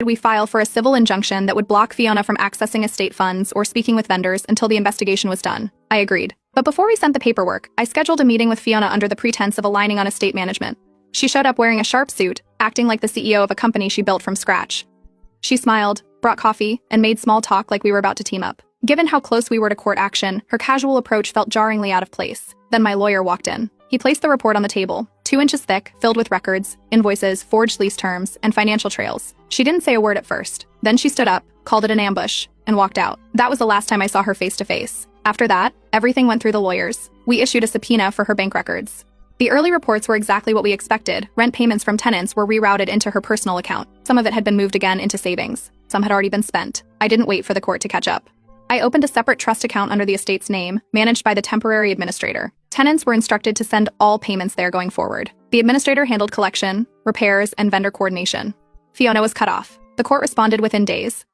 we file for a civil injunction that would block Fiona from accessing estate funds or speaking with vendors until the investigation was done. I agreed. But before we sent the paperwork, I scheduled a meeting with Fiona under the pretense of aligning on estate management. She showed up wearing a sharp suit, acting like the CEO of a company she built from scratch. She smiled, brought coffee, and made small talk like we were about to team up. Given how close we were to court action, her casual approach felt jarringly out of place. Then my lawyer walked in. He placed the report on the table, 2 inches thick, filled with records, invoices, forged lease terms, and financial trails. She didn't say a word at first. Then she stood up, called it an ambush, and walked out. That was the last time I saw her face to face. After that, everything went through the lawyers. We issued a subpoena for her bank records. The early reports were exactly what we expected. Rent payments from tenants were rerouted into her personal account. Some of it had been moved again into savings. Some had already been spent. I didn't wait for the court to catch up. I opened a separate trust account under the estate's name, managed by the temporary administrator. Tenants were instructed to send all payments there going forward. The administrator handled collection, repairs, and vendor coordination. Fiona was cut off. The court responded within days.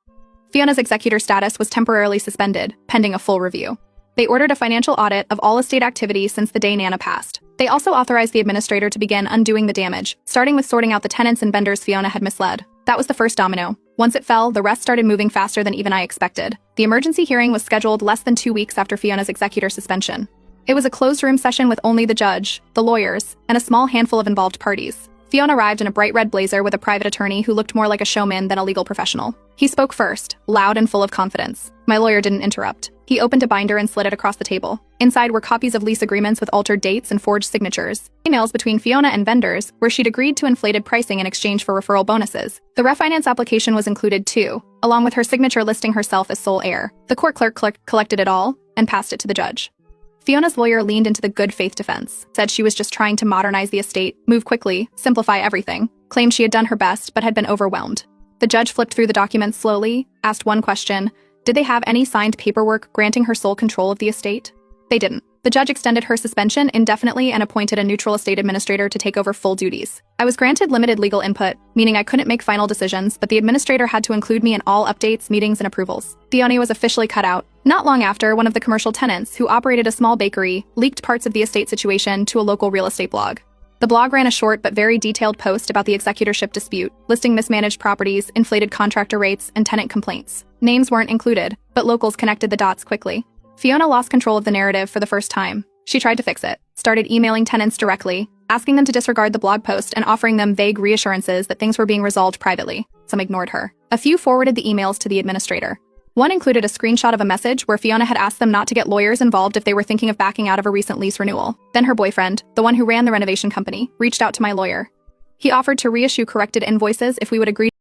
Fiona's executor status was temporarily suspended, pending a full review. They ordered a financial audit of all estate activity since the day Nana passed. They also authorized the administrator to begin undoing the damage, starting with sorting out the tenants and vendors Fiona had misled. That was the first domino. Once it fell, the rest started moving faster than even I expected. The emergency hearing was scheduled less than 2 weeks after Fiona's executor suspension. It was a closed-room session with only the judge, the lawyers, and a small handful of involved parties. Fiona arrived in a bright red blazer with a private attorney who looked more like a showman than a legal professional. He spoke first, loud and full of confidence. My lawyer didn't interrupt. He opened a binder and slid it across the table. Inside were copies of lease agreements with altered dates and forged signatures, emails between Fiona and vendors where she'd agreed to inflated pricing in exchange for referral bonuses. The refinance application was included too, along with her signature listing herself as sole heir. The court clerk collected it all and passed it to the judge. Fiona's lawyer leaned into the good faith defense, said she was just trying to modernize the estate, move quickly, simplify everything, claimed she had done her best but had been overwhelmed. The judge flipped through the documents slowly, asked one question: did they have any signed paperwork granting her sole control of the estate? They didn't. The judge extended her suspension indefinitely and appointed a neutral estate administrator to take over full duties. I was granted limited legal input, meaning I couldn't make final decisions, but the administrator had to include me in all updates, meetings, and approvals. Fiona was officially cut out. Not long after, one of the commercial tenants, who operated a small bakery, leaked parts of the estate situation to a local real estate blog. The blog ran a short but very detailed post about the executorship dispute, listing mismanaged properties, inflated contractor rates, and tenant complaints. Names weren't included, but locals connected the dots quickly. Fiona lost control of the narrative for the first time. She tried to fix it, started emailing tenants directly, asking them to disregard the blog post and offering them vague reassurances that things were being resolved privately. Some ignored her. A few forwarded the emails to the administrator. One included a screenshot of a message where Fiona had asked them not to get lawyers involved if they were thinking of backing out of a recent lease renewal. Then her boyfriend, the one who ran the renovation company, reached out to my lawyer. He offered to reissue corrected invoices if we would agree